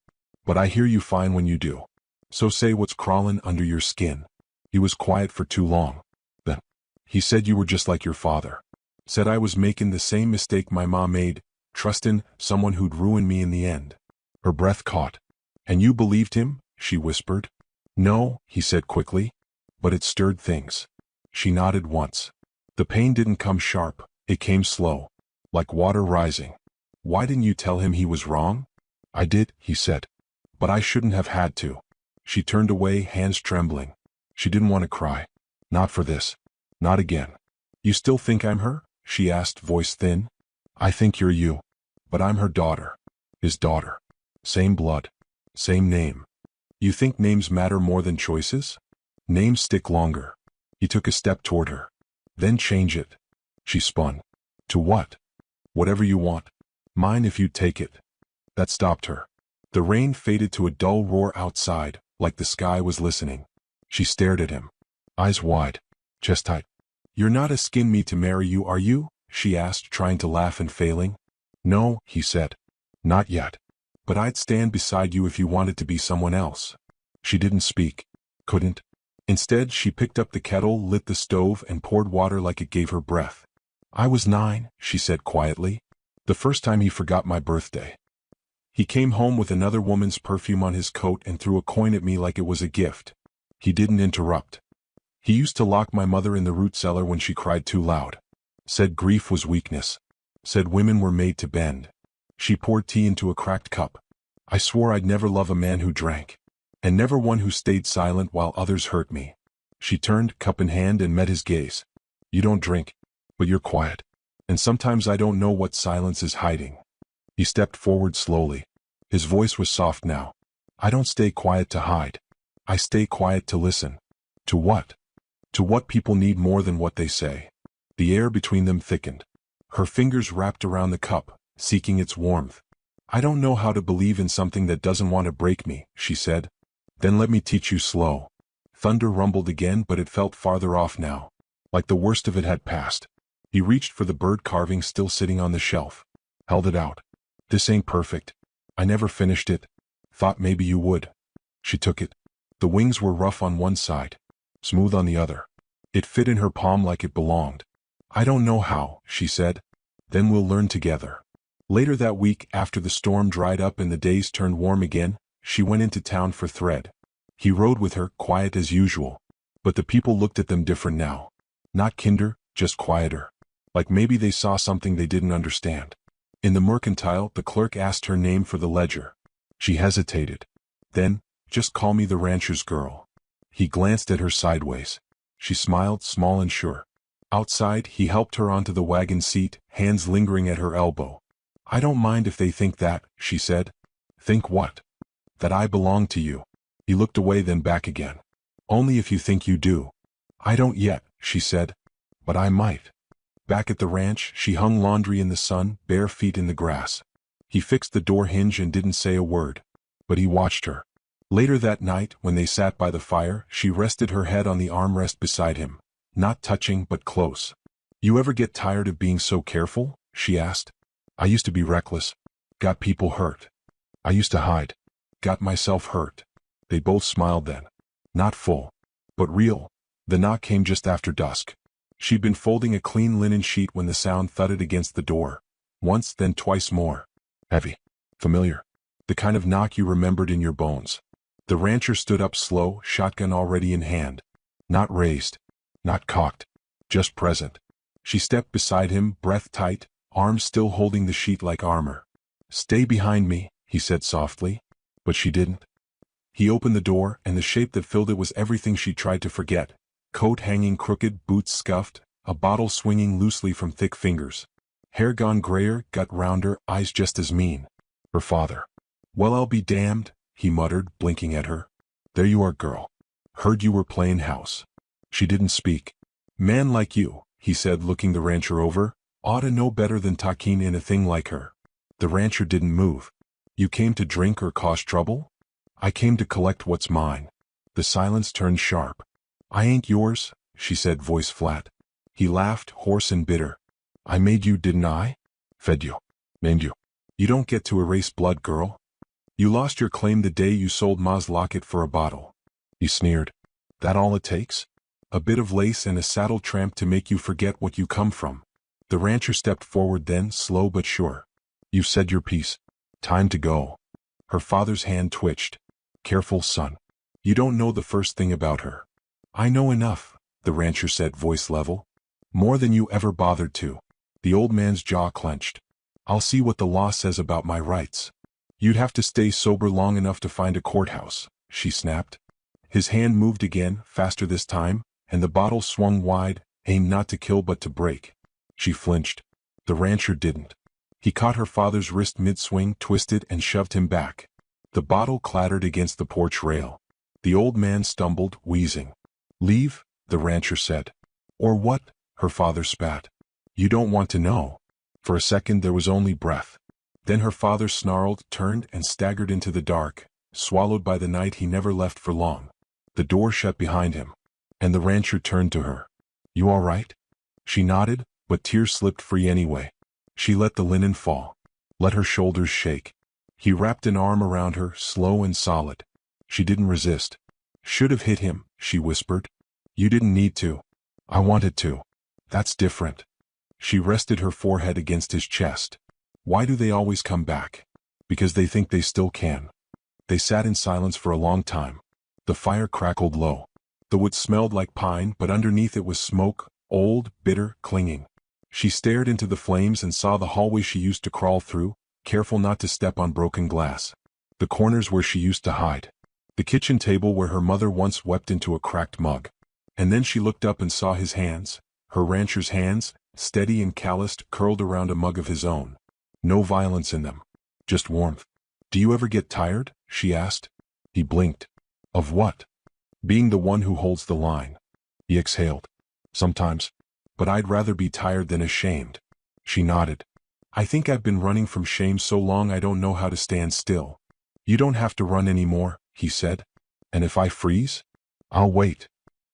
"But I hear you fine when you do. So say what's crawling under your skin." He was quiet for too long. Then, "He said you were just like your father. Said I was making the same mistake my mom made, trusting someone who'd ruin me in the end." Her breath caught. "And you believed him?" she whispered. "No," he said quickly. "But it stirred things." She nodded once. "The pain didn't come sharp, it came slow. Like water rising." "Why didn't you tell him he was wrong?" "I did," he said. "But I shouldn't have had to." She turned away, hands trembling. She didn't want to cry. "Not for this. Not again." "You still think I'm her?" she asked, voice thin. "I think you're you. But I'm her daughter." His daughter. Same blood. Same name. "You think names matter more than choices?" "Names stick longer." He took a step toward her. "Then change it." She spun. "To what?" "Whatever you want. Mine if you'd take it." That stopped her. The rain faded to a dull roar outside, like the sky was listening. She stared at him. Eyes wide. Chest tight. "You're not asking me to marry you, are you?" she asked, trying to laugh and failing. No, he said. Not yet. But I'd stand beside you if you wanted to be someone else. She didn't speak. Couldn't. Instead, she picked up the kettle, lit the stove, and poured water like it gave her breath. I was 9, she said quietly. The first time he forgot my birthday. He came home with another woman's perfume on his coat and threw a coin at me like it was a gift. He didn't interrupt. He used to lock my mother in the root cellar when she cried too loud. Said grief was weakness. Said women were made to bend. She poured tea into a cracked cup. I swore I'd never love a man who drank. And never one who stayed silent while others hurt me. She turned, cup in hand, and met his gaze. You don't drink, but you're quiet. And sometimes I don't know what silence is hiding. He stepped forward slowly. His voice was soft now. I don't stay quiet to hide. I stay quiet to listen. To what? To what people need more than what they say. The air between them thickened. Her fingers wrapped around the cup, seeking its warmth. I don't know how to believe in something that doesn't want to break me, she said. Then let me teach you slow. Thunder rumbled again, but it felt farther off now. Like the worst of it had passed. He reached for the bird carving still sitting on the shelf. Held it out. This ain't perfect. I never finished it. Thought maybe you would. She took it. The wings were rough on one side, smooth on the other. It fit in her palm like it belonged. I don't know how, she said. Then we'll learn together. Later that week, after the storm dried up and the days turned warm again, she went into town for thread. He rode with her, quiet as usual. But the people looked at them different now. Not kinder, just quieter. Like maybe they saw something they didn't understand. In the mercantile, the clerk asked her name for the ledger. She hesitated. Then, just call me the rancher's girl. He glanced at her sideways. She smiled, small and sure. Outside, he helped her onto the wagon seat, hands lingering at her elbow. I don't mind if they think that, she said. Think what? That I belong to you. He looked away, then back again. Only if you think you do. I don't yet, she said. But I might. Back at the ranch, she hung laundry in the sun, bare feet in the grass. He fixed the door hinge and didn't say a word. But he watched her. Later that night, when they sat by the fire, she rested her head on the armrest beside him. Not touching, but close. You ever get tired of being so careful? She asked. I used to be reckless. Got people hurt. I used to hide. Got myself hurt. They both smiled then. Not full. But real. The knock came just after dusk. She'd been folding a clean linen sheet when the sound thudded against the door. Once, then twice more. Heavy. Familiar. The kind of knock you remembered in your bones. The rancher stood up slow, shotgun already in hand. Not raised. Not cocked. Just present. She stepped beside him, breath tight, arms still holding the sheet like armor. Stay behind me, he said softly. But she didn't. He opened the door, and the shape that filled it was everything she tried to forget. Coat hanging crooked, boots scuffed, a bottle swinging loosely from thick fingers. Hair gone grayer, gut rounder, eyes just as mean. Her father. Well, I'll be damned, he muttered, blinking at her. There you are, girl. Heard you were playing house. She didn't speak. Man like you, he said, looking the rancher over, ought to know better than talking in a thing like her. The rancher didn't move. You came to drink or cause trouble? I came to collect what's mine. The silence turned sharp. I ain't yours, she said, voice flat. He laughed, hoarse and bitter. I made you, didn't I? Fed you. Named you. You don't get to erase blood, girl. You lost your claim the day you sold Ma's locket for a bottle. He sneered. That all it takes? A bit of lace and a saddle tramp to make you forget what you come from. The rancher stepped forward then, slow but sure. You've said your piece. Time to go. Her father's hand twitched. Careful, son. You don't know the first thing about her. I know enough, the rancher said, voice level. More than you ever bothered to. The old man's jaw clenched. I'll see what the law says about my rights. You'd have to stay sober long enough to find a courthouse, she snapped. His hand moved again, faster this time, and the bottle swung wide, aimed not to kill but to break. She flinched. The rancher didn't. He caught her father's wrist mid-swing, twisted, and shoved him back. The bottle clattered against the porch rail. The old man stumbled, wheezing. Leave, the rancher said. Or what? Her father spat. You don't want to know. For a second there was only breath. Then her father snarled, turned, and staggered into the dark, swallowed by the night he never left for long. The door shut behind him. And the rancher turned to her. You all right? She nodded, but tears slipped free anyway. She let the linen fall. Let her shoulders shake. He wrapped an arm around her, slow and solid. She didn't resist. Should have hit him, she whispered. You didn't need to. I wanted to. That's different. She rested her forehead against his chest. Why do they always come back? Because they think they still can. They sat in silence for a long time. The fire crackled low. The wood smelled like pine, but underneath it was smoke, old, bitter, clinging. She stared into the flames and saw the hallway she used to crawl through, careful not to step on broken glass. The corners where she used to hide. The kitchen table where her mother once wept into a cracked mug. And then she looked up and saw his hands, her rancher's hands, steady and calloused, curled around a mug of his own. No violence in them. Just warmth. Do you ever get tired? She asked. He blinked. Of what? Being the one who holds the line. He exhaled. Sometimes. But I'd rather be tired than ashamed. She nodded. I think I've been running from shame so long I don't know how to stand still. You don't have to run anymore, he said. And if I freeze? I'll wait.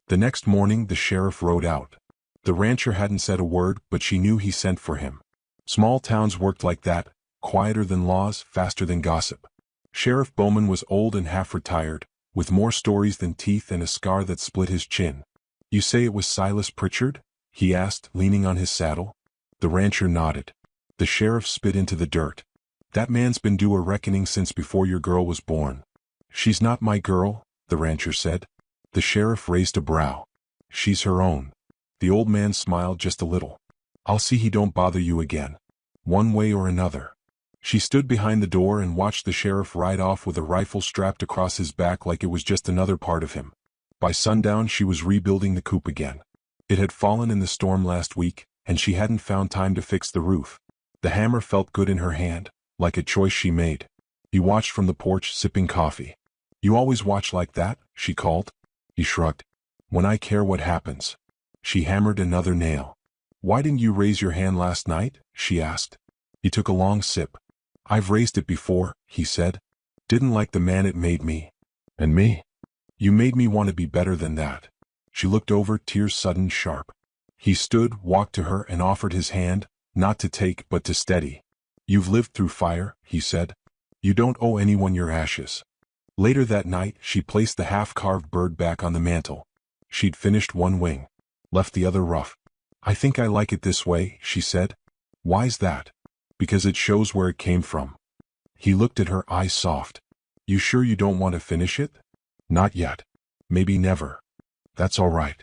The next morning the sheriff rode out. The rancher hadn't said a word, but she knew he sent for him. Small towns worked like that, quieter than laws, faster than gossip. Sheriff Bowman was old and half-retired, with more stories than teeth and a scar that split his chin. You say it was Silas Pritchard? He asked, leaning on his saddle. The rancher nodded. The sheriff spit into the dirt. That man's been due a reckoning since before your girl was born. She's not my girl, the rancher said. The sheriff raised a brow. She's her own. The old man smiled just a little. I'll see he don't bother you again. One way or another. She stood behind the door and watched the sheriff ride off with a rifle strapped across his back like it was just another part of him. By sundown she was rebuilding the coop again. It had fallen in the storm last week, and she hadn't found time to fix the roof. The hammer felt good in her hand, like a choice she made. He watched from the porch, sipping coffee. You always watch like that? She called. He shrugged. When I care what happens. She hammered another nail. Why didn't you raise your hand last night? She asked. He took a long sip. I've raised it before, he said. Didn't like the man it made me. And me? You made me want to be better than that. She looked over, tears sudden sharp. He stood, walked to her and offered his hand, not to take but to steady. You've lived through fire, he said. You don't owe anyone your ashes. Later that night she placed the half-carved bird back on the mantel. She'd finished one wing. Left the other rough. I think I like it this way, she said. Why's that? Because it shows where it came from. He looked at her, eyes soft. You sure you don't want to finish it? Not yet. Maybe never. That's all right.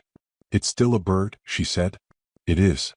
It's still a bird, she said. It is.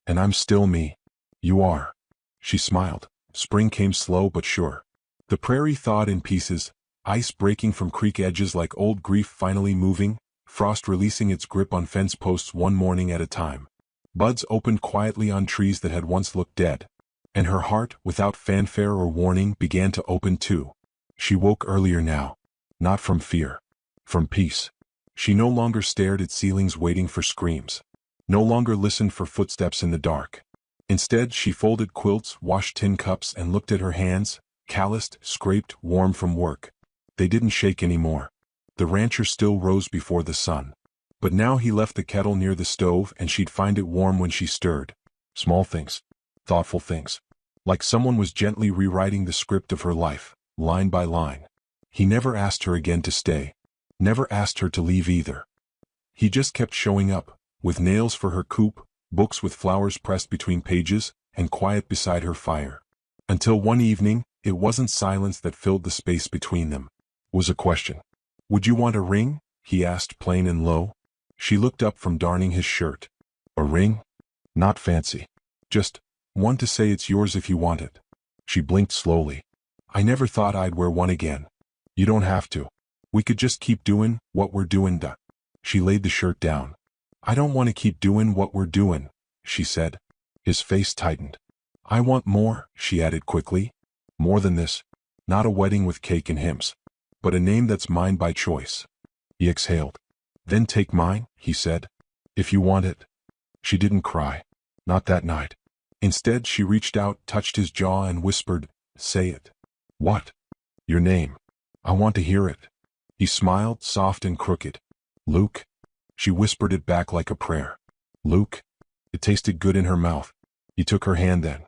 And I'm still me. You are. She smiled. Spring came slow but sure. The prairie thawed in pieces, ice breaking from creek edges like old grief finally moving, frost releasing its grip on fence posts one morning at a time. Buds opened quietly on trees that had once looked dead. And her heart, without fanfare or warning, began to open too. She woke earlier now. Not from fear. From peace. She no longer stared at ceilings waiting for screams. No longer listened for footsteps in the dark. Instead, she folded quilts, washed tin cups, and looked at her hands, calloused, scraped, warm from work. They didn't shake anymore. The rancher still rose before the sun. But now he left the kettle near the stove and she'd find it warm when she stirred. Small things. Thoughtful things. Like someone was gently rewriting the script of her life, line by line. He never asked her again to stay. Never asked her to leave either. He just kept showing up, with nails for her coop, books with flowers pressed between pages, and quiet beside her fire. Until one evening, it wasn't silence that filled the space between them. It was a question. Would you want a ring? He asked, plain and low. She looked up from darning his shirt. A ring? Not fancy. Just one to say it's yours if you want it. She blinked slowly. I never thought I'd wear one again. You don't have to. We could just keep doing what we're doing. She laid the shirt down. I don't want to keep doing what we're doing, she said. His face tightened. I want more, she added quickly. More than this. Not a wedding with cake and hymns. But a name that's mine by choice. He exhaled. Then take mine, he said. If you want it. She didn't cry. Not that night. Instead, she reached out, touched his jaw and whispered, say it. What? Your name. I want to hear it. He smiled, soft and crooked. Luke. She whispered it back like a prayer. Luke. It tasted good in her mouth. He took her hand then.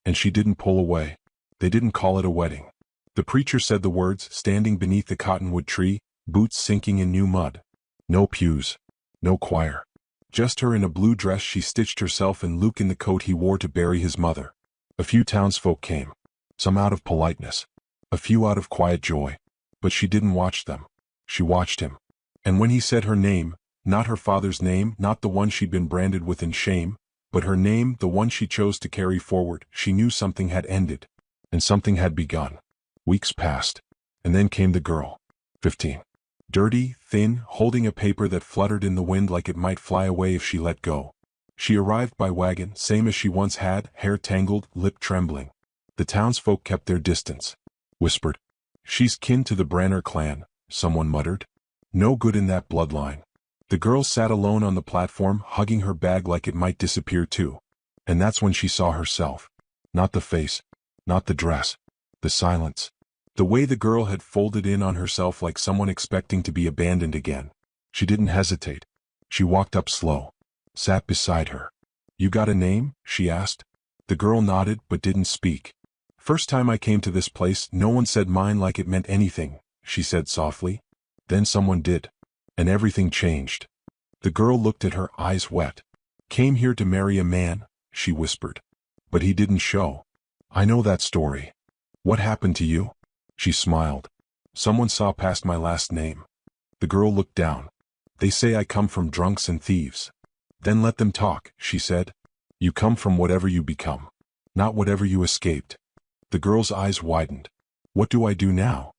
And she didn't pull away. They didn't call it a wedding. The preacher said the words, standing beneath the cottonwood tree, boots sinking in new mud. No pews. No choir. Just her in a blue dress she stitched herself and Luke in the coat he wore to bury his mother. A few townsfolk came. Some out of politeness. A few out of quiet joy. But she didn't watch them. She watched him. And when he said her name, not her father's name, not the one she'd been branded with in shame, but her name, the one she chose to carry forward, she knew something had ended. And something had begun. Weeks passed. And then came the girl. 15. Dirty, thin, holding a paper that fluttered in the wind like it might fly away if she let go. She arrived by wagon, same as she once had, hair tangled, lip trembling. The townsfolk kept their distance. Whispered. She's kin to the Branner clan, someone muttered. No good in that bloodline. The girl sat alone on the platform, hugging her bag like it might disappear too. And that's when she saw herself. Not the face. Not the dress. The silence. The way the girl had folded in on herself like someone expecting to be abandoned again. She didn't hesitate. She walked up slow. Sat beside her. You got a name? She asked. The girl nodded but didn't speak. First time I came to this place, no one said mine like it meant anything, she said softly. Then someone did. And everything changed. The girl looked at her, eyes wet. Came here to marry a man, she whispered. But he didn't show. I know that story. What happened to you? She smiled. Someone saw past my last name. The girl looked down. They say I come from drunks and thieves. Then let them talk, she said. You come from whatever you become. Not whatever you escaped. The girl's eyes widened. What do I do now?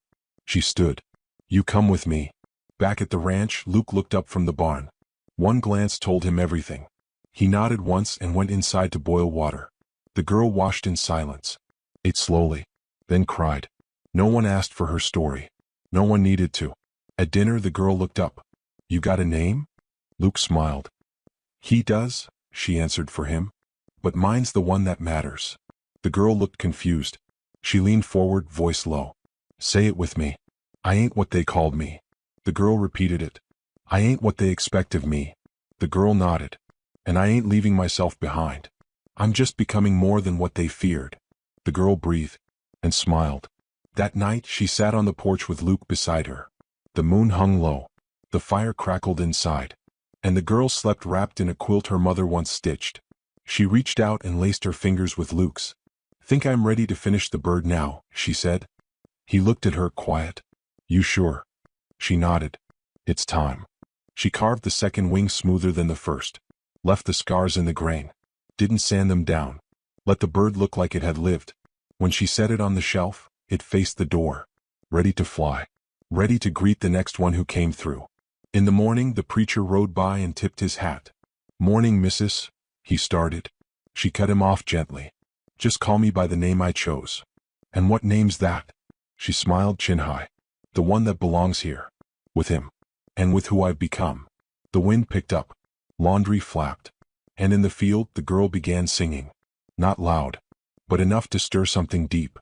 She stood. You come with me. Back at the ranch, Luke looked up from the barn. One glance told him everything. He nodded once and went inside to boil water. The girl washed in silence. Ate slowly. Then cried. No one asked for her story. No one needed to. At dinner, the girl looked up. You got a name? Luke smiled. He does, she answered for him. But mine's the one that matters. The girl looked confused. She leaned forward, voice low. Say it with me. I ain't what they called me. The girl repeated it. I ain't what they expect of me. The girl nodded. And I ain't leaving myself behind. I'm just becoming more than what they feared. The girl breathed. And smiled. That night, she sat on the porch with Luke beside her. The moon hung low. The fire crackled inside. And the girl slept wrapped in a quilt her mother once stitched. She reached out and laced her fingers with Luke's. Think I'm ready to finish the bird now, she said. He looked at her, quiet. You sure? She nodded. It's time. She carved the second wing smoother than the first. Left the scars in the grain. Didn't sand them down. Let the bird look like it had lived. When she set it on the shelf, it faced the door. Ready to fly. Ready to greet the next one who came through. In the morning, the preacher rode by and tipped his hat. Morning, missus, he started. She cut him off gently. Just call me by the name I chose. And what name's that? She smiled, chin high. The one that belongs here. With him. And with who I've become. The wind picked up. Laundry flapped. And in the field, the girl began singing. Not loud. But enough to stir something deep.